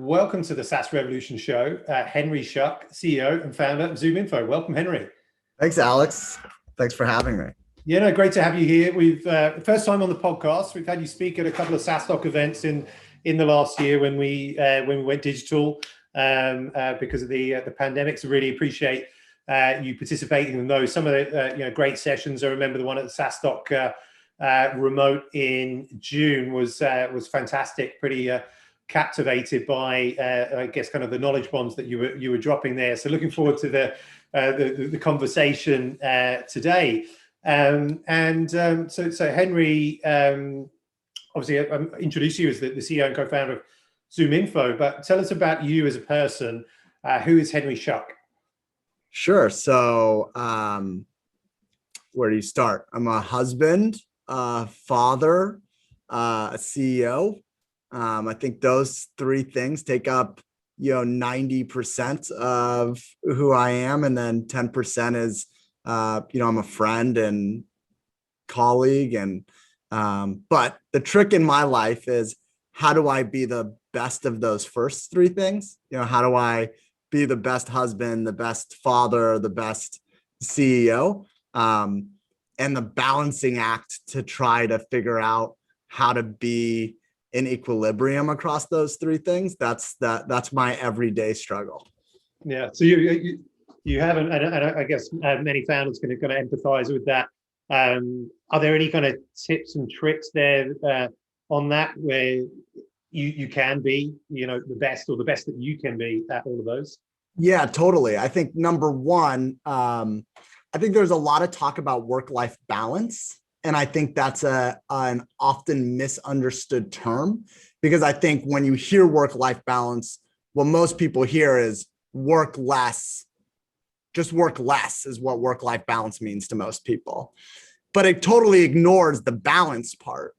welcome to the SaaS Revolution Show. Henry Shuck, CEO and founder of ZoomInfo. Welcome, Henry. Thanks, Alex. Thanks for having me. Yeah, no, great to have you here. We've first time on the podcast. We've had you speak at a couple of SaaS Doc events in the last year when we went digital because of the pandemic. So really appreciate you participating in those. Some of the great sessions. I remember the one at the SaaS Doc remote in June was fantastic. Pretty captivated by I guess kind of the knowledge bombs that you were dropping there. So looking forward to the conversation today. So Henry, obviously I introduced you as the CEO and co-founder of ZoomInfo, but tell us about you as a person. Who is Henry Shuck? Sure. So where do you start? I'm a husband, father, a CEO. I think those three things take up 90% of who I am, and then 10% is I'm a friend and colleague, and but the trick in my life is, how do I be the best of those first three things? How do I be the best husband, the best father, the best CEO, and the balancing act to try to figure out how to be in equilibrium across those three things. That's my everyday struggle. Yeah. So you haven't, and I guess many founders can empathize with that. Are there any kind of tips and tricks there on that, where you can be, the best, or the best that you can be at all of those? Yeah, totally. I think number one, I think there's a lot of talk about work-life balance. And I think that's an often misunderstood term, because I think when you hear work-life balance, what most people hear is work less. Just work less is what work-life balance means to most people. But it totally ignores the balance part.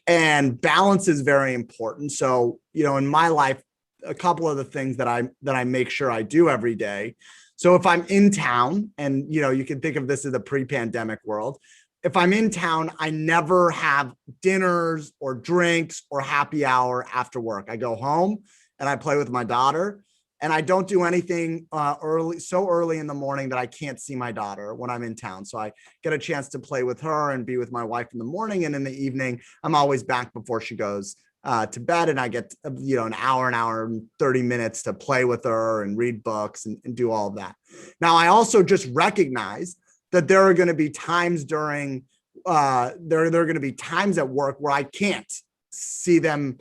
And balance is very important. So, in my life, a couple of the things that I make sure I do every day. So if I'm in town, and you can think of this as a pre-pandemic world, if I'm in town, I never have dinners or drinks or happy hour after work. I go home and I play with my daughter, and I don't do anything so early in the morning that I can't see my daughter when I'm in town. So I get a chance to play with her and be with my wife in the morning. And in the evening, I'm always back before she goes to bed, and I get an hour and 30 minutes to play with her and read books and do all of that. Now, I also just recognize that there are going to be times during there are going to be times at work where I can't see them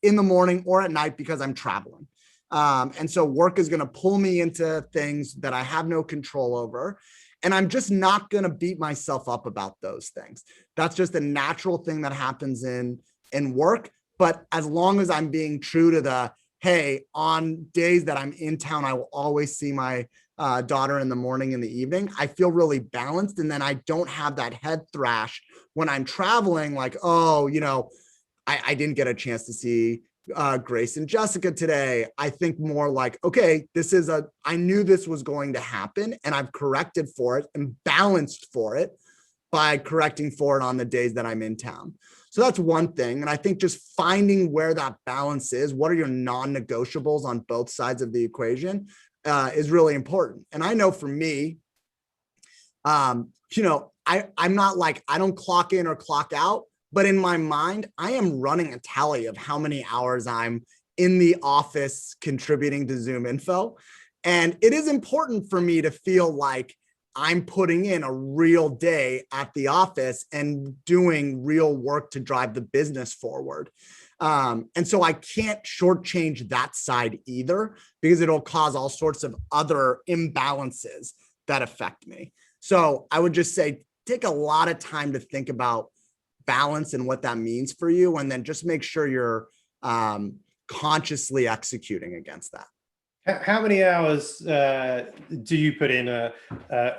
in the morning or at night because I'm traveling. And so work is going to pull me into things that I have no control over. And I'm just not going to beat myself up about those things. That's just a natural thing that happens in work. But as long as I'm being true to hey, on days that I'm in town, I will always see my daughter in the morning and the evening, I feel really balanced. And then I don't have that head thrash when I'm traveling, like, I didn't get a chance to see Grace and Jessica today. I think more like, okay, I knew this was going to happen, and I've corrected for it and balanced for it by correcting for it on the days that I'm in town. So that's one thing. And I think just finding where that balance is, what are your non-negotiables on both sides of the equation, is really important. And I know for me, I'm not like, I don't clock in or clock out, but in my mind, I am running a tally of how many hours I'm in the office contributing to ZoomInfo. And it is important for me to feel like I'm putting in a real day at the office and doing real work to drive the business forward. And so I can't shortchange that side either, because it'll cause all sorts of other imbalances that affect me. So I would just say, take a lot of time to think about balance and what that means for you, and then just make sure you're consciously executing against that. How many hours do you put in a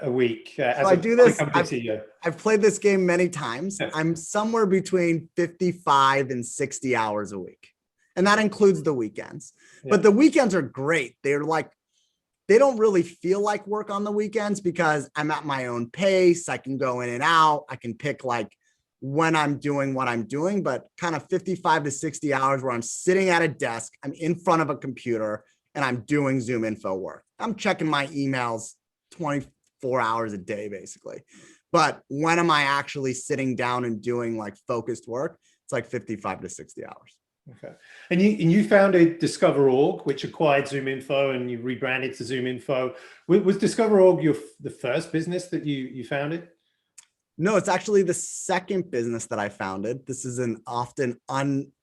week? As I do this. CEO? I've played this game many times. I'm somewhere between 55 and 60 hours a week, and that includes the weekends. Yeah. But the weekends are great. They don't really feel like work on the weekends, because I'm at my own pace. I can go in and out. I can pick when I'm doing what I'm doing, but kind of 55 to 60 hours where I'm sitting at a desk, I'm in front of a computer, and I'm doing ZoomInfo work. I'm checking my emails 24 hours a day, basically. But when am I actually sitting down and doing like focused work? It's like 55 to 60 hours. Okay. And you founded Discover.org, which acquired ZoomInfo, and you rebranded to ZoomInfo. Was Discover.org the first business that you founded? No, it's actually the second business that I founded. This is an often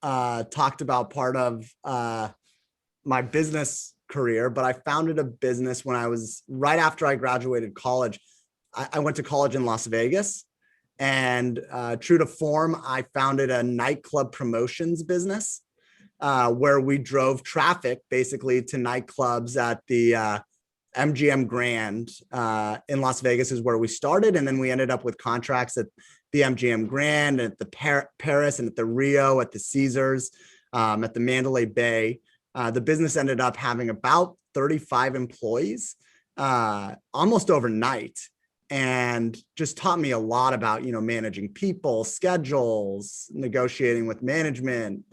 talked about part of my business career, but I founded a business when I was right after I graduated college. I went to college in Las Vegas, and true to form, I founded a nightclub promotions business where we drove traffic basically to nightclubs at the MGM Grand in Las Vegas is where we started. And then we ended up with contracts at the MGM Grand, at the Paris, and at the Rio, at the Caesars, at the Mandalay Bay. The business ended up having about 35 employees almost overnight, and just taught me a lot about, managing people, schedules, negotiating with management,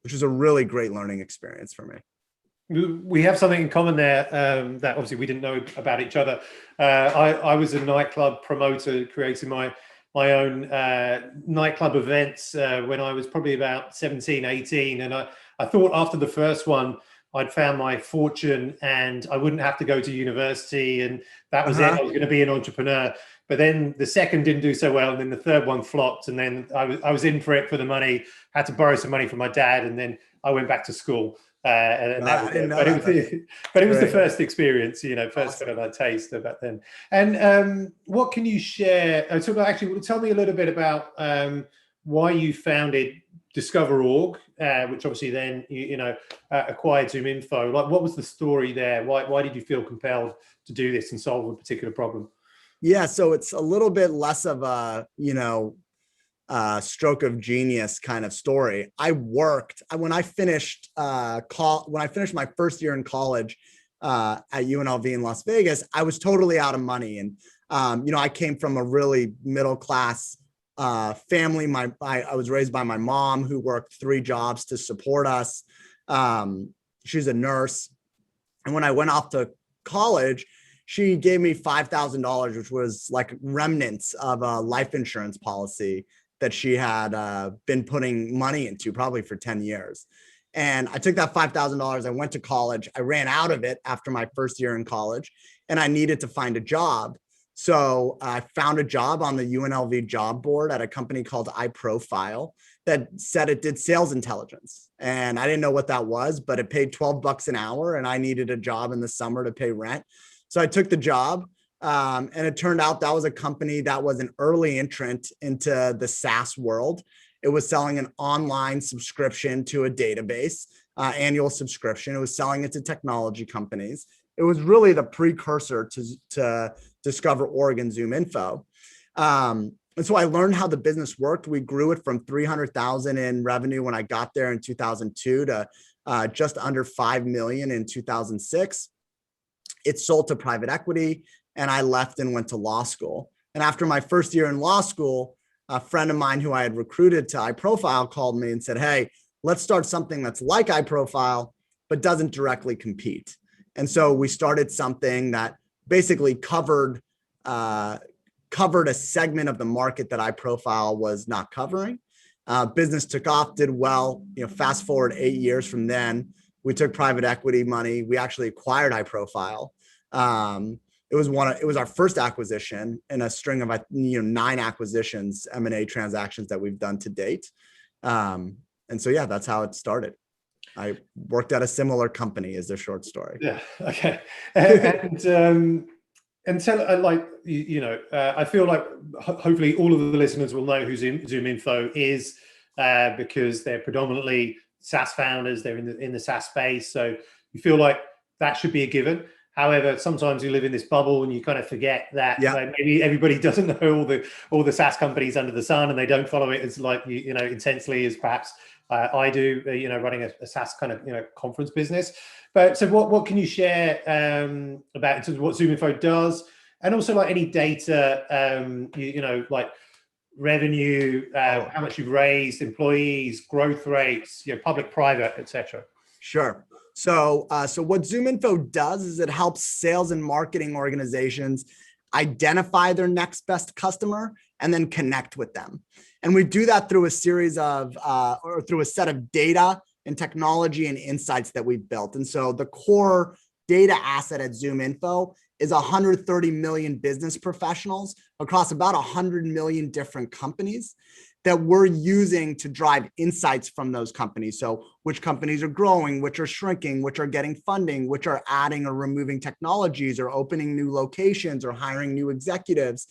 which was a really great learning experience for me. We have something in common there that obviously we didn't know about each other. I was a nightclub promoter, creating my own nightclub events when I was probably about 17, 18. And I thought after the first one, I'd found my fortune and I wouldn't have to go to university, and that was it. I was going to be an entrepreneur. But then the second didn't do so well, and then the third one flopped, and then I was in for it for the money, had to borrow some money from my dad, and then I went back to school. And that was it. But it was the first experience, first kind of a taste of that then. And what can you share? So actually, tell me a little bit about why you founded Discover.org, which obviously then acquired ZoomInfo. Like, what was the story there? Why did you feel compelled to do this and solve a particular problem? Yeah, so it's a little bit less of a stroke of genius kind of story. When I finished my first year in college at UNLV in Las Vegas, I was totally out of money, and I came from a really middle class family. I was raised by my mom, who worked 3 jobs to support us. She's a nurse, and when I went off to college, she gave me $5,000, which was like remnants of a life insurance policy that she had been putting money into probably for 10 years. And I took that $5,000. I went to college. I ran out of it after my first year in college, and I needed to find a job. So I found a job on the UNLV job board at a company called iProfile that said it did sales intelligence. And I didn't know what that was, but it paid $12 an hour, and I needed a job in the summer to pay rent. So I took the job. And it turned out that was a company that was an early entrant into the SaaS world. It was selling an online subscription to a database, annual subscription. It was selling it to technology companies. It was really the precursor to Discover.org and ZoomInfo. And so I learned how the business worked. We grew it from 300,000 in revenue when I got there in 2002 to just under 5 million in 2006. It sold to private equity, and I left and went to law school. And after my first year in law school, a friend of mine who I had recruited to iProfile called me and said, "Hey, let's start something that's like iProfile, but doesn't directly compete." And so we started something that basically covered a segment of the market that iProfile was not covering. Business took off, did well. Fast forward 8 years from then, we took private equity money. We actually acquired iProfile. It was our first acquisition in a string of 9 acquisitions, M&A transactions that we've done to date. And so, yeah, that's how it started. I worked at a similar company, is the short story. Yeah. Okay. And so, I feel like hopefully all of the listeners will know who ZoomInfo is, because they're predominantly SaaS founders. They're in the SaaS space, so you feel like that should be a given. However, sometimes you live in this bubble and you kind of forget that maybe everybody doesn't know all the SaaS companies under the sun, and they don't follow it as intensely as perhaps I do. Running a SaaS kind of conference business. But so what can you share about in terms of what ZoomInfo does, and also like any data revenue, how much you've raised, employees, growth rates, public, private, etc. Sure. So what ZoomInfo does is it helps sales and marketing organizations identify their next best customer and then connect with them. And we do that through a series of, or through a set of data and technology and insights that we've built. And so the core data asset at ZoomInfo is 130 million business professionals across about 100 million different companies that we're using to drive insights from those companies. So which companies are growing, which are shrinking, which are getting funding, which are adding or removing technologies or opening new locations or hiring new executives,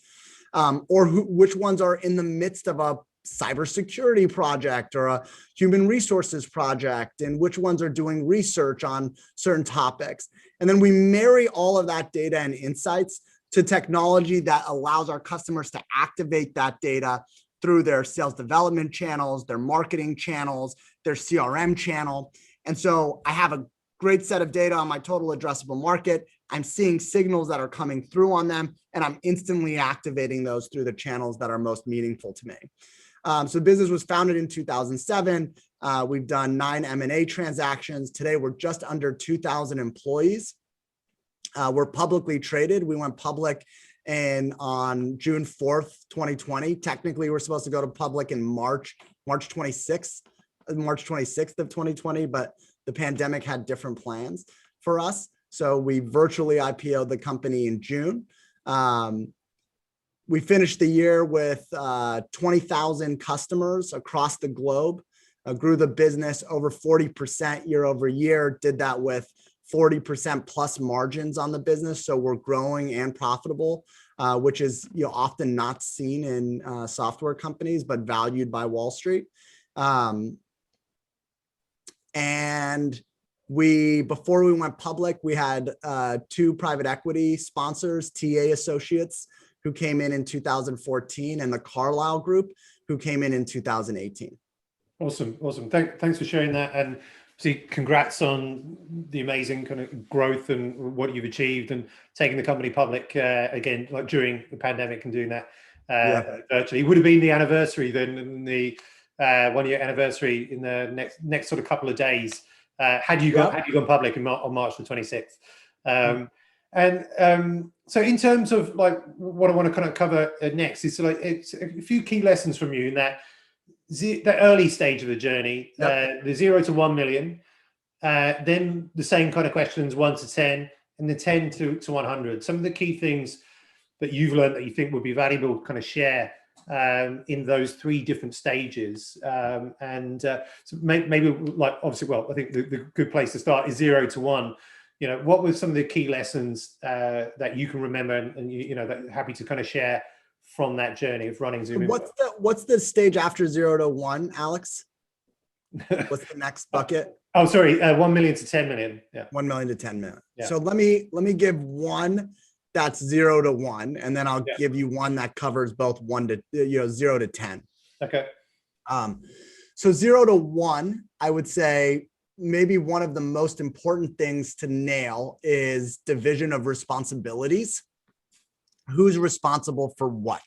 or which ones are in the midst of a cybersecurity project or a human resources project, and which ones are doing research on certain topics. And then we marry all of that data and insights to technology that allows our customers to activate that data through their sales development channels, their marketing channels, their CRM channel. And so I have a great set of data on my total addressable market. I'm seeing signals that are coming through on them, and I'm instantly activating those through the channels that are most meaningful to me. So the business was founded in 2007. We've done 9 M&A transactions. Today, we're just under 2,000 employees. We're publicly traded. We went public on June 4th, 2020. Technically, we're supposed to go to public in March 26th of 2020, but the pandemic had different plans for us. So we virtually IPO'd the company in June. We finished the year with 20,000 customers across the globe, grew the business over 40% year over year, did that with 40% plus margins on the business. So we're growing and profitable, which is often not seen in software companies, but valued by Wall Street. And before we went public, we had 2 private equity sponsors, TA Associates, who came in 2014, and the Carlyle Group, who came in 2018. Awesome. Thanks for sharing that. And see, congrats on the amazing kind of growth and what you've achieved and taking the company public again, like during the pandemic and doing that virtually. It would have been the anniversary then, the 1-year anniversary in the next sort of couple of days. Had you gone public on March the 26th? So in terms of like what I want to kind of cover next is like it's a few key lessons from you in that the early stage of the journey, the 0 to 1 million, then the same kind of questions 1 to 10, and the 10 to 100. Some of the key things that you've learned that you think would be valuable to kind of share in those 3 different stages, so maybe like obviously, well, I think the good place to start is 0 to 1. What were some of the key lessons that you can remember and that you're happy to kind of share from that journey of running ZoomInfo? What's the stage after 0 to 1, Alex? What's the next bucket? Oh, sorry, 1 million to 10 million. Yeah, 1 million to 10 million. Yeah. So let me give one that's 0 to 1, and then I'll give you one that covers both 0 to 10. Okay. So 0 to 1, I would say maybe one of the most important things to nail is division of responsibilities. Who's responsible for what?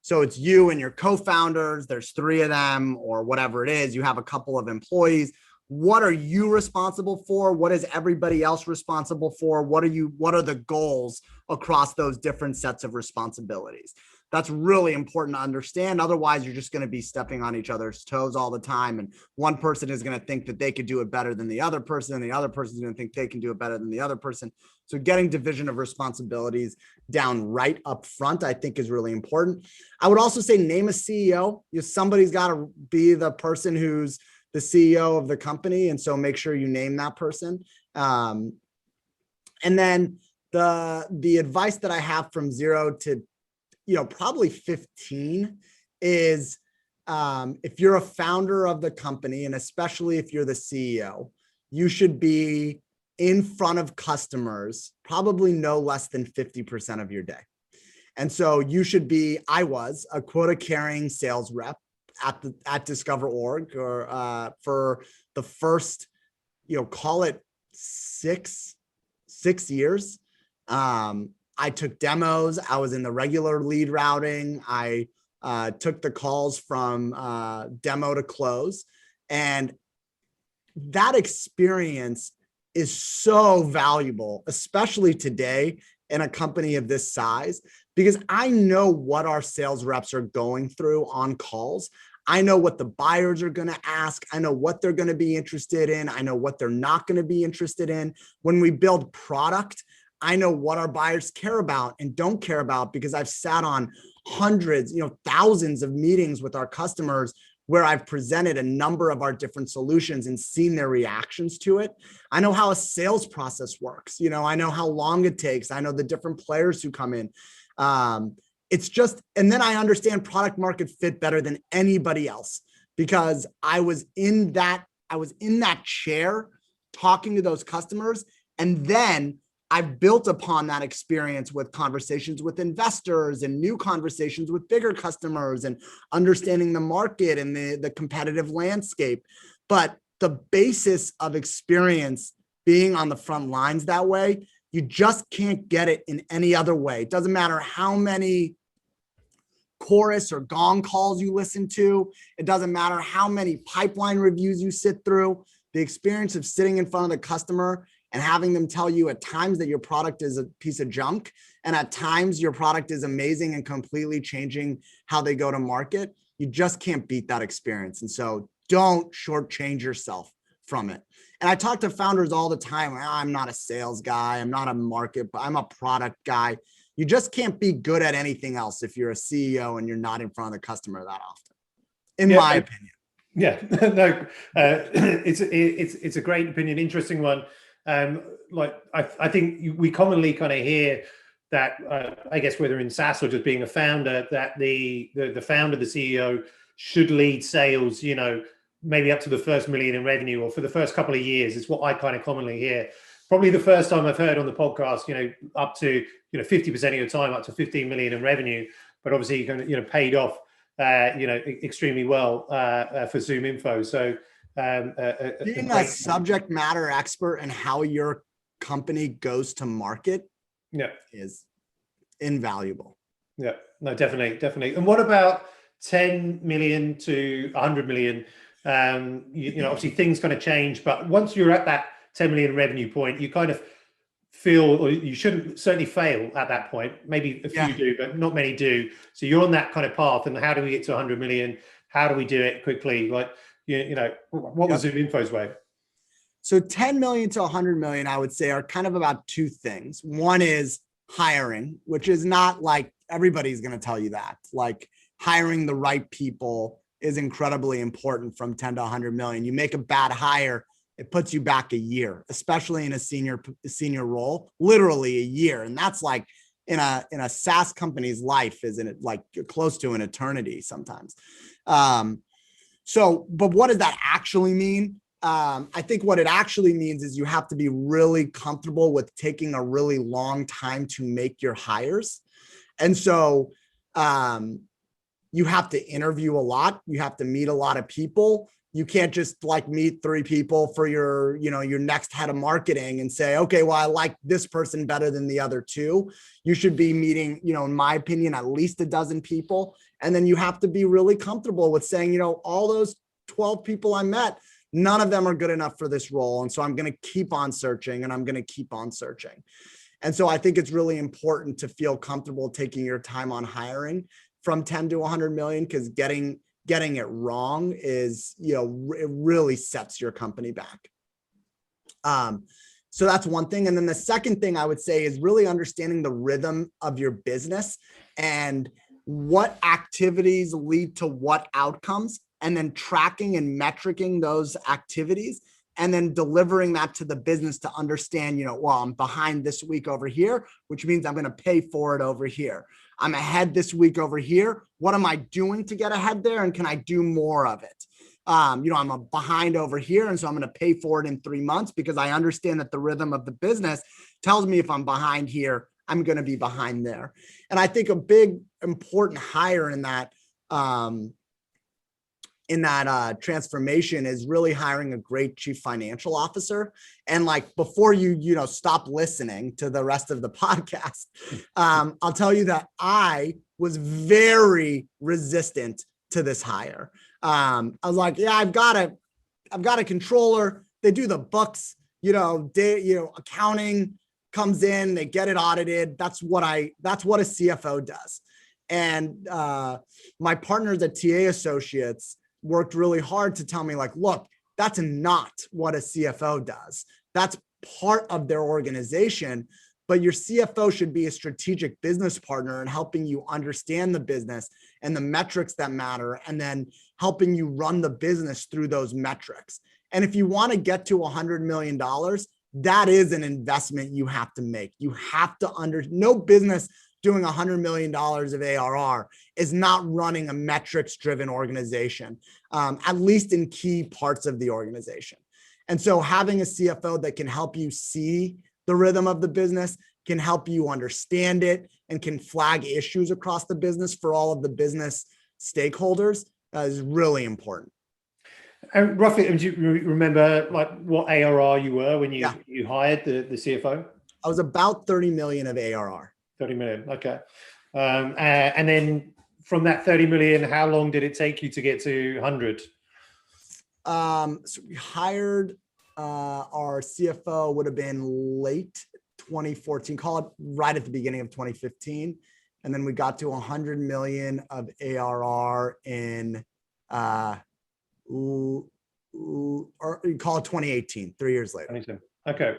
So it's you and your co-founders, there's 3 of them or whatever it is. You have a couple of employees. What are you responsible for? What is everybody else responsible for? What are the goals across those different sets of responsibilities? That's really important to understand. Otherwise, you're just going to be stepping on each other's toes all the time. And one person is going to think that they could do it better than the other person, and the other person is going to think they can do it better than the other person. So getting division of responsibilities down right up front, I think, is really important. I would also say name a CEO. Somebody's got to be the person who's the CEO of the company. And so make sure you name that person. And then the advice that I have from 0 to probably 15 is if you're a founder of the company, and especially if you're the CEO, you should be in front of customers probably no less than 50% of your day. And so you should be, I was a quota carrying sales rep at Discover.org or for the first, call it six years. I took demos. I was in the regular lead routing. I took the calls from demo to close. And that experience is so valuable, especially today in a company of this size, because I know what our sales reps are going through on calls. I know what the buyers are going to ask. I know what they're going to be interested in. I know what they're not going to be interested in. When we build product, I know what our buyers care about and don't care about, because I've sat on hundreds, thousands of meetings with our customers where I've presented a number of our different solutions and seen their reactions to it. I know how a sales process works. I know how long it takes. I know the different players who come in. It's just, and then I understand product market fit better than anybody else, because I was in that chair talking to those customers. And then I've built upon that experience with conversations with investors and new conversations with bigger customers and understanding the market and the competitive landscape. But the basis of experience being on the front lines that way, you just can't get it in any other way. It doesn't matter how many chorus or gong calls you listen to. It doesn't matter how many pipeline reviews you sit through. The experience of sitting in front of the customer and having them tell you at times that your product is a piece of junk, and at times your product is amazing and completely changing how they go to market. You just can't beat that experience. And so don't shortchange yourself from it. And I talk to founders all the time. I'm not a sales guy. I'm not a market, but I'm a product guy. You just can't be good at anything else if you're a CEO and you're not in front of the customer that often, in my opinion. Yeah, no, it's a great opinion, interesting one. I think we commonly kind of hear that, I guess, whether in SaaS or just being a founder, that the founder, the CEO, should lead sales, maybe up to the first $1 million in revenue, or for the first couple of years. Is what I kind of commonly hear. Probably the first time I've heard on the podcast, up to 50% of your time, up to 15 million in revenue. But obviously, you paid off, extremely well for ZoomInfo. So. Being a subject matter expert in how your company goes to market is invaluable. Yeah, no, definitely. And what about 10 million to 100 million? Obviously things kind of change, but once you're at that 10 million revenue point, you kind of feel, or you shouldn't certainly fail at that point. Maybe a few do, but not many do. So you're on that kind of path. And how do we get to 100 million? How do we do it quickly? What was ZoomInfo's way? So 10 million to 100 million, I would say, are kind of about two things. One is hiring, which is not like everybody's going to tell you that. Like, hiring the right people is incredibly important from 10 to 100 million. You make a bad hire, it puts you back a year, especially in a senior role, literally a year. And that's like in a SaaS company's life, isn't it? Like close to an eternity sometimes. But what does that actually mean? I think what it actually means is you have to be really comfortable with taking a really long time to make your hires. And so you have to interview a lot. You have to meet a lot of people. You can't just like meet 3 people for your next head of marketing and say, okay, well, I like this person better than the other 2. You should be meeting, in my opinion, at least a dozen people. And then you have to be really comfortable with saying, all those 12 people I met, none of them are good enough for this role. And so I'm going to keep on searching and I'm going to keep on searching. And so I think it's really important to feel comfortable taking your time on hiring from 10 to 100 million, because getting it wrong is, it really sets your company back. So that's one thing. And then the second thing I would say is really understanding the rhythm of your business and what activities lead to what outcomes, and then tracking and metricing those activities, and then delivering that to the business to understand, well, I'm behind this week over here, which means I'm going to pay for it over here. I'm ahead this week over here. What am I doing to get ahead there? And can I do more of it? I'm behind over here. And so I'm going to pay for it in 3 months, because I understand that the rhythm of the business tells me if I'm behind here, I'm going to be behind there. And I think a big important hire in that transformation is really hiring a great chief financial officer. And like, before you stop listening to the rest of the podcast, I'll tell you that I was very resistant to this hire. I was like, yeah, I've got a controller. They do the books, accounting comes in, they get it audited. That's what a CFO does. And my partners at TA Associates worked really hard to tell me, like, look, that's not what a CFO does. That's part of their organization, but your CFO should be a strategic business partner in helping you understand the business and the metrics that matter, and then helping you run the business through those metrics. And if you want to get to $100 million, that is an investment you have to make. You have to no business doing $100 million of ARR is not running a metrics-driven organization, at least in key parts of the organization. And so having a CFO that can help you see the rhythm of the business, can help you understand it, and can flag issues across the business for all of the business stakeholders is really important. And roughly, do you remember like what ARR you were when you hired the CFO? I was about 30 million of ARR. 30 million, okay. And then from that 30 million, how long did it take you to get to 100? So we hired our CFO would have been late 2014, call it right at the beginning of 2015. And then we got to 100 million of ARR in, or you call it 2018, 3 years later. Okay,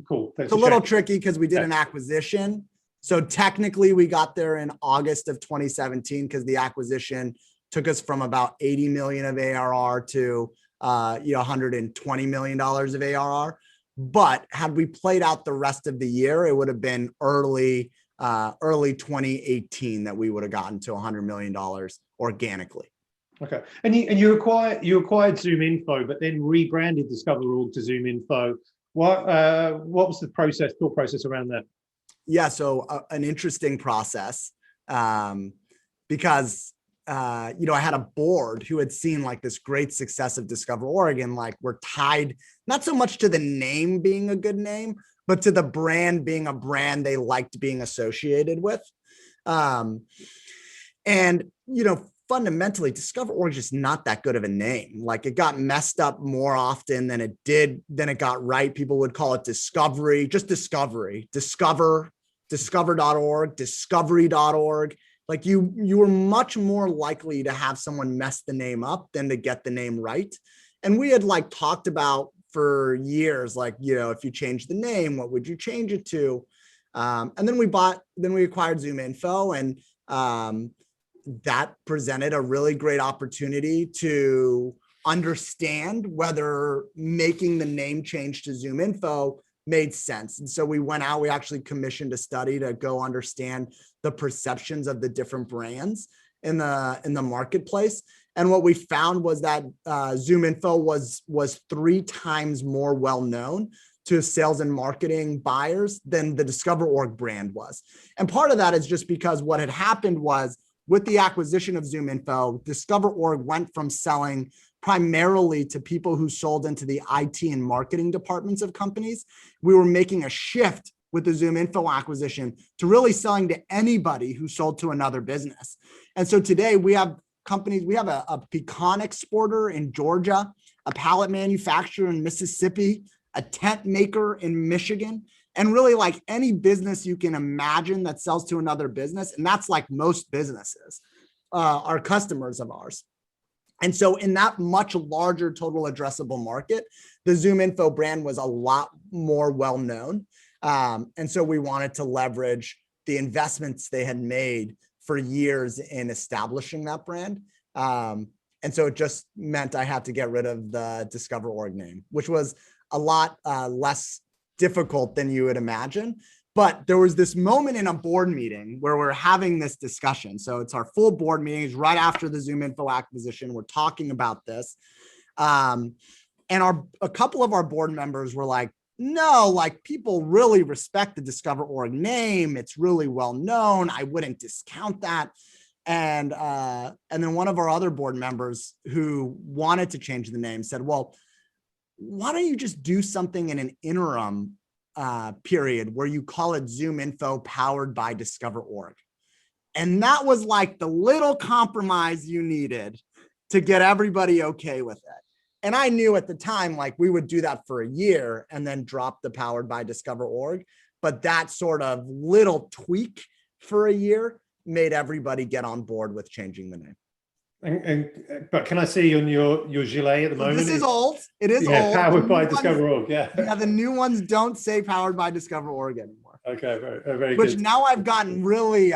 cool. It's a little tricky because we did an acquisition. So technically we got there in August of 2017 because the acquisition took us from about 80 million of ARR to $120 million of ARR. But had we played out the rest of the year, it would have been early 2018 that we would have gotten to $100 million organically. Okay, and you acquired ZoomInfo, but then rebranded Discover.org to ZoomInfo. What was the thought process around that? Yeah, so an interesting process because I had a board who had seen like this great success of Discover.org, and like we're tied not so much to the name being a good name, but to the brand being a brand they liked being associated with. Fundamentally, Discover.org is just not that good of a name. Like it got messed up more often than it got right. People would call it Discovery, just Discovery, Discover.org, Discovery.org. Like you were much more likely to have someone mess the name up than to get the name right. And we had like talked about for years, like, if you change the name, what would you change it to? And then we acquired ZoomInfo, and that presented a really great opportunity to understand whether making the name change to ZoomInfo made sense. And so we went out, we actually commissioned a study to go understand the perceptions of the different brands in the marketplace. And what we found was that ZoomInfo was 3 times more well-known to sales and marketing buyers than the Discover.org brand was. And part of that is just because what had happened was with the acquisition of ZoomInfo, Discover.org went from selling primarily to people who sold into the IT and marketing departments of companies. We were making a shift with the ZoomInfo acquisition to really selling to anybody who sold to another business. And so today we have companies, we have a pecan exporter in Georgia, a pallet manufacturer in Mississippi, a tent maker in Michigan, and really like any business you can imagine that sells to another business. And that's like most businesses are customers of ours. And so in that much larger total addressable market, the ZoomInfo brand was a lot more well-known. And so we wanted to leverage the investments they had made for years in establishing that brand. And so it just meant I had to get rid of the Discover.org name, which was a lot less difficult than you would imagine. But there was this moment in a board meeting where we're having this discussion. So it's our full board meeting. It's right after the ZoomInfo acquisition. We're talking about this. And a couple of our board members were like, no, like people really respect the Discover.org name. It's really well known. I wouldn't discount that. And then one of our other board members who wanted to change the name said, well, why don't you just do something in an interim period where you call it ZoomInfo powered by Discover.org? And that was like the little compromise you needed to get everybody okay with it. And I knew at the time, like we would do that for a year and then drop the powered by Discover org. But that sort of little tweak for a year made everybody get on board with changing the name. But can I see on your gilet at the moment? This is old. It is old. Powered by Discover org. Yeah. Yeah. The new ones don't say powered by Discover org anymore. Okay. Very Which good. now I've gotten really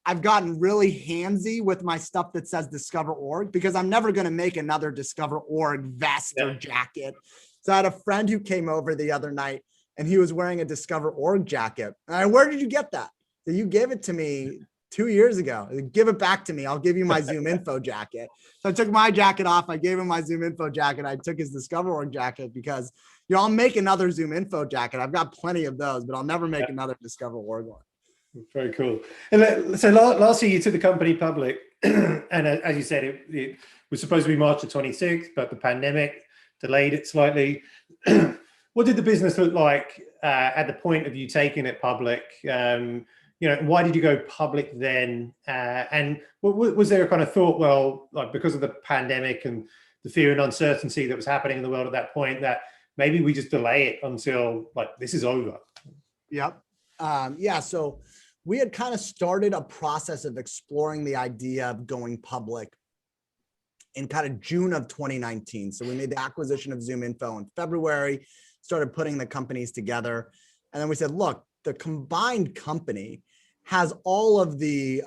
handsy with my stuff that says Discover org, because I'm never going to make another Discover org vest or jacket. So I had a friend who came over the other night and he was wearing a Discover org jacket. And where did you get that? So you gave it to me 2 years ago. Give it back to me. I'll give you my ZoomInfo jacket. So I took my jacket off. I gave him my ZoomInfo jacket. I took his Discover org jacket because, I'll make another ZoomInfo jacket. I've got plenty of those, but I'll never make another Discover org one. Very cool. And so last year you took the company public, and as you said, it was supposed to be March of 26, but the pandemic delayed it slightly. What did the business look like at the point of you taking it public? Why did you go public then? And was there a kind of thought, well, like because of the pandemic and the fear and uncertainty that was happening in the world at that point, that maybe we just delay it until like this is over? Yep. So we had kind of started a process of exploring the idea of going public in kind of June of 2019. So we made the acquisition of ZoomInfo in February, started putting the companies together. And then we said, look, the combined company has all of the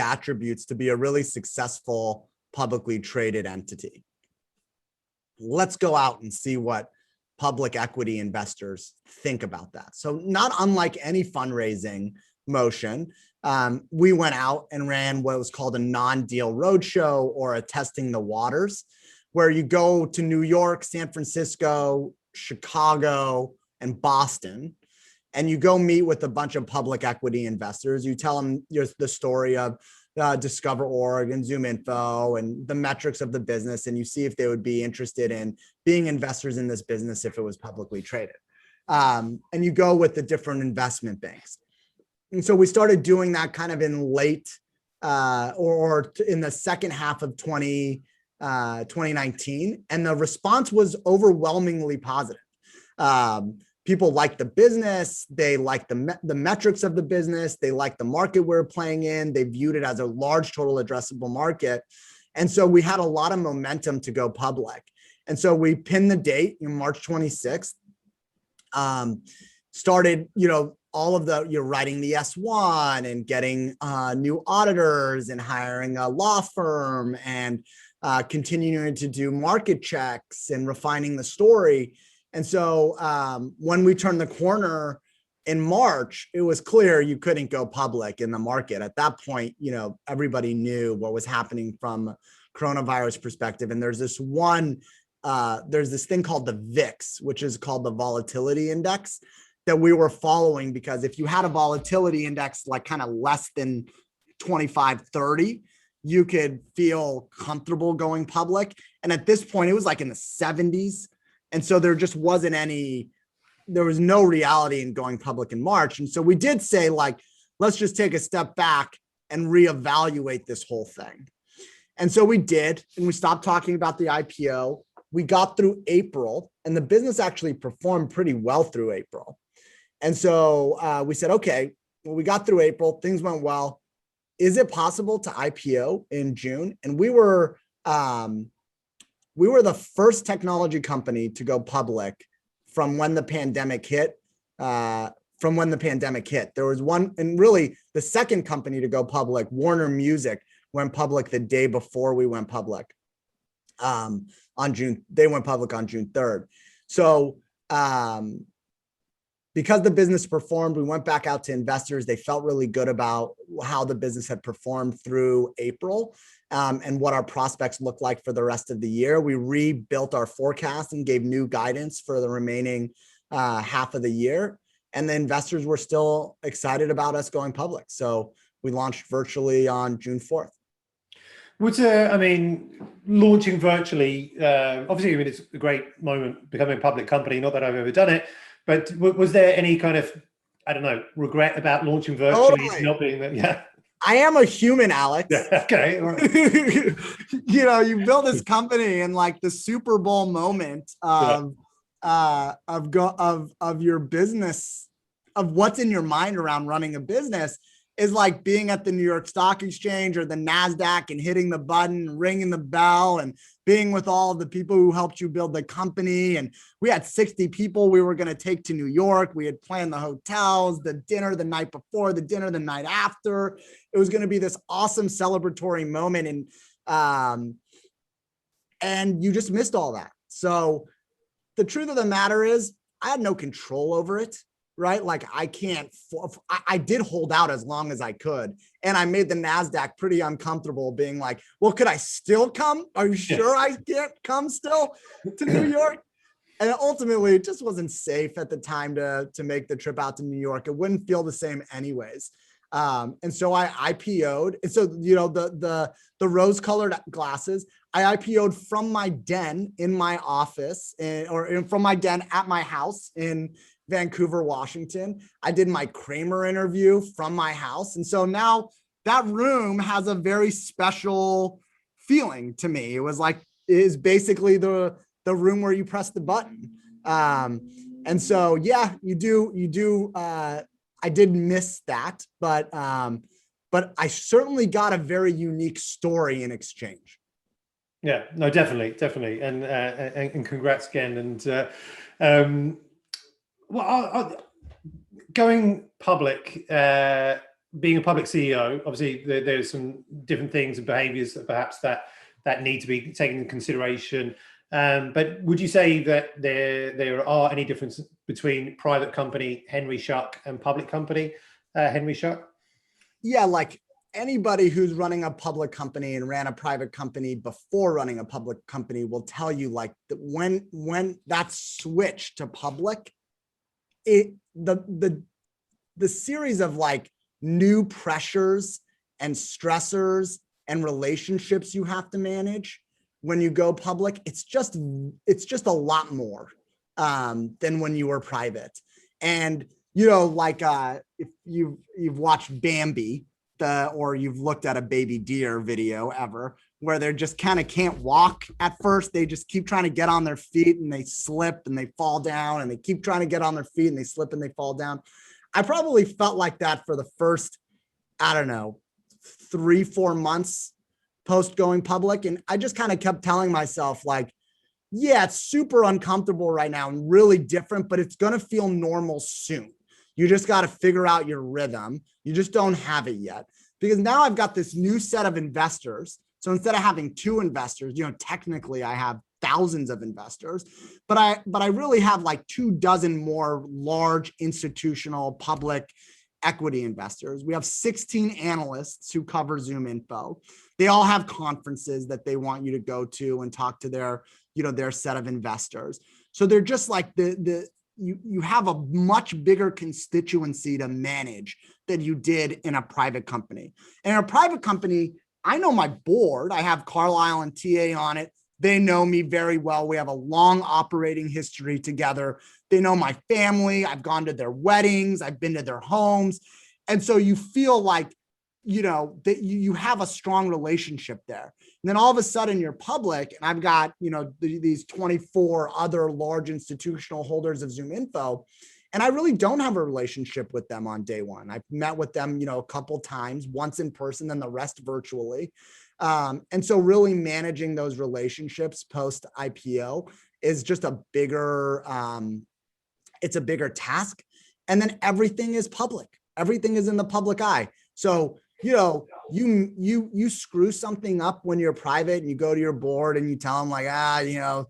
attributes to be a really successful publicly traded entity. Let's go out and see what public equity investors think about that. So not unlike any fundraising motion, we went out and ran what was called a non-deal roadshow or a testing the waters, where you go to New York, San Francisco, Chicago, and Boston, and you go meet with a bunch of public equity investors. You tell them the story of Discover org and ZoomInfo and the metrics of the business, and you see if they would be interested in being investors in this business if it was publicly traded. And you go with the different investment banks. And so we started doing that kind of in late or in the second half of 2019, and the response was overwhelmingly positive. People liked the business. They liked the metrics of the business. They liked the market we're playing in. They viewed it as a large total addressable market. And so we had a lot of momentum to go public. And so we pinned the date in March 26th, started, all of the, writing the S1 and getting new auditors and hiring a law firm and continuing to do market checks and refining the story. And so when we turned the corner in March, it was clear you couldn't go public in the market. At that point, everybody knew what was happening from a coronavirus perspective. And there's this thing called the VIX, which is called the Volatility Index, that we were following, because if you had a volatility index like kind of less than 25, 30, you could feel comfortable going public. And at this point, it was like in the 70s. And so there just wasn't there was no reality in going public in March. And so we did say, like, let's just take a step back and reevaluate this whole thing. And so we did, and we stopped talking about the IPO. We got through April, and the business actually performed pretty well through April. And so we said, okay, well, we got through April, things went well. Is it possible to IPO in June? And we were the first technology company to go public from when the pandemic hit. There was one, and really the second company to go public, Warner Music, went public the day before we went public. They went public on June 3rd. So because the business performed, we went back out to investors. They felt really good about how the business had performed through April. And what our prospects look like for the rest of the year. We rebuilt our forecast and gave new guidance for the remaining half of the year. And the investors were still excited about us going public. So we launched virtually on June 4th. Launching virtually, obviously, it's a great moment becoming a public company, not that I've ever done it, but was there any kind of I don't know, regret about launching virtually, Totally. not being there? Yeah. I am a human, Alex. Yeah, okay. All right. You build this company and like the Super Bowl moment of your business, of what's in your mind around running a business is like being at the New York Stock Exchange or the NASDAQ and hitting the button, ringing the bell, and being with all of the people who helped you build the company. And we had 60 people we were going to take to New York. We had planned the hotels, the dinner the night before, the dinner the night after. It was going to be this awesome celebratory moment. And you just missed all that. So the truth of the matter is I had no control over it. Right? Like I did hold out as long as I could. And I made the NASDAQ pretty uncomfortable being like, well, could I still come? Are you sure I can't come still to New York? And ultimately it just wasn't safe at the time to make the trip out to New York. It wouldn't feel the same anyways. And so I IPO'd. And so, the rose colored glasses, I IPO'd from my den in my office or from my den at my house in Vancouver, Washington. I did my Kramer interview from my house. And so now that room has a very special feeling to me. It was like, it is basically the room where you press the button. And so, yeah, you do. I did miss that, but I certainly got a very unique story in exchange. Yeah, no, definitely. And congrats again. And, well, going public, being a public CEO, obviously there's some different things and behaviors that perhaps that need to be taken into consideration. But would you say that there are any differences between private company Henry Shuck and public company Henry Shuck? Yeah, like anybody who's running a public company and ran a private company before running a public company will tell you like that when that switch to public, the series of like new pressures and stressors and relationships you have to manage when you go public, it's just a lot more than when you were private. And like if you've watched Bambi, or you've looked at a baby deer video ever, where they're just kind of can't walk at first. They just keep trying to get on their feet and they slip and they fall down, and they keep trying to get on their feet and they slip and they fall down. I probably felt like that for the first, 3-4 months post going public. And I just kind of kept telling myself like, yeah, it's super uncomfortable right now and really different, but it's going to feel normal soon. You just got to figure out your rhythm. You just don't have it yet, because now I've got this new set of investors. So instead of having 2 investors, technically I have thousands of investors, but I really have like 24 more large institutional public equity investors. We have 16 analysts who cover ZoomInfo. They all have conferences that they want you to go to and talk to their set of investors. So they're just like you have a much bigger constituency to manage than you did in a private company. And in a private company, I know my board. I have Carlisle and TA on it. They know me very well. We have a long operating history together. They know my family. I've gone to their weddings. I've been to their homes. And so you feel like, that you have a strong relationship there. And then all of a sudden you're public, and I've got, these 24 other large institutional holders of ZoomInfo, and I really don't have a relationship with them on day one. I've met with them, a couple times, once in person, then the rest virtually. And so really managing those relationships post IPO is just a bigger, it's a bigger task. And then everything is public. Everything is in the public eye. So, you screw something up when you're private and you go to your board and you tell them like, I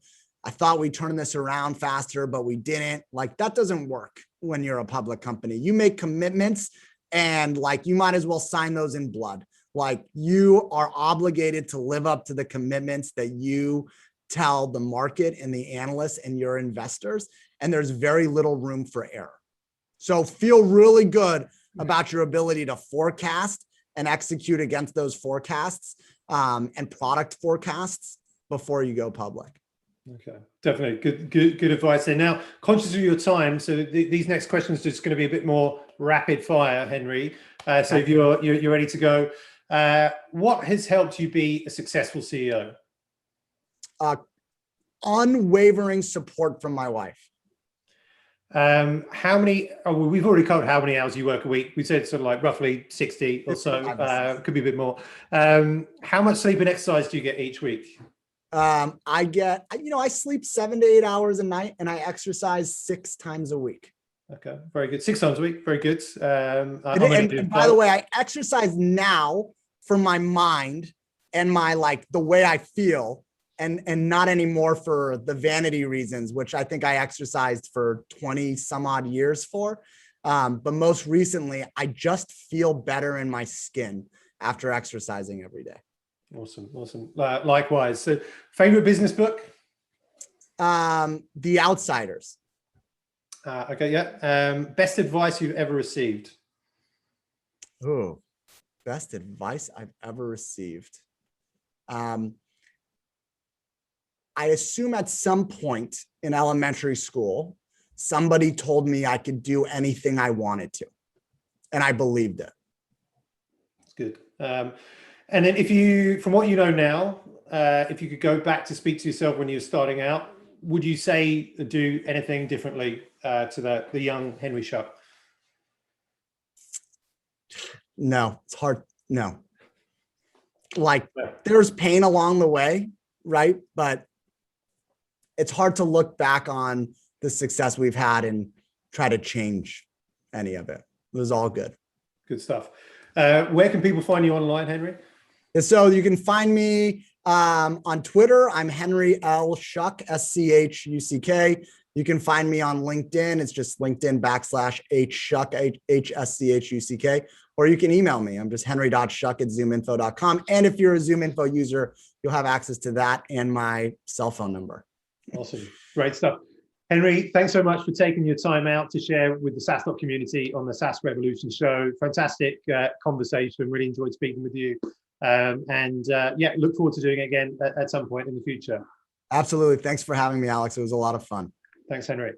thought we turned this around faster, but we didn't. Like that doesn't work when you're a public company. You make commitments and like, you might as well sign those in blood. Like you are obligated to live up to the commitments that you tell the market and the analysts and your investors. And there's very little room for error. So feel really good about your ability to forecast and execute against those forecasts and product forecasts before you go public. Okay, definitely good advice there. Now, conscious of your time, so these next questions are just going to be a bit more rapid fire, Henry. So if you're ready to go, what has helped you be a successful CEO? Unwavering support from my wife. How many, well, we've already covered how many hours you work a week. We said sort of like roughly 60 or so, could be a bit more. How much sleep and exercise do you get each week? I get, I sleep 7 to 8 hours a night and I exercise 6 times a week. Okay, very good. 6 times a week, very good. And by the way, I exercise now for my mind and my, like, the way I feel, and not anymore for the vanity reasons, which I think I exercised for 20 some odd years for. But most recently, I just feel better in my skin after exercising every day. Awesome, awesome. Likewise. So, favorite business book? The Outsiders. Okay, yeah. Best advice you've ever received? Oh, best advice I've ever received. I assume at some point in elementary school, somebody told me I could do anything I wanted to, and I believed it. That's good. And then if you, from what you know now, if you could go back to speak to yourself when you were starting out, would you say do anything differently to the young Henry Shuck? No, it's hard. No. Like, there's pain along the way, right? But it's hard to look back on the success we've had and try to change any of it. It was all good. Good stuff. Where can people find you online, Henry? So you can find me on Twitter. I'm Henry L. Shuck, SCHUCK. You can find me on LinkedIn. It's just LinkedIn/HShuck, HSCHUCK. Or you can email me. I'm just henry.shuck@zoominfo.com. And if you're a ZoomInfo user, you'll have access to that and my cell phone number. Awesome. Great stuff. Henry, thanks so much for taking your time out to share with the SaaS community on the SaaS Revolution Show. Fantastic conversation. Really enjoyed speaking with you. Yeah, look forward to doing it again at some point in the future. Absolutely. Thanks for having me, Alex. It was a lot of fun. Thanks, Henry.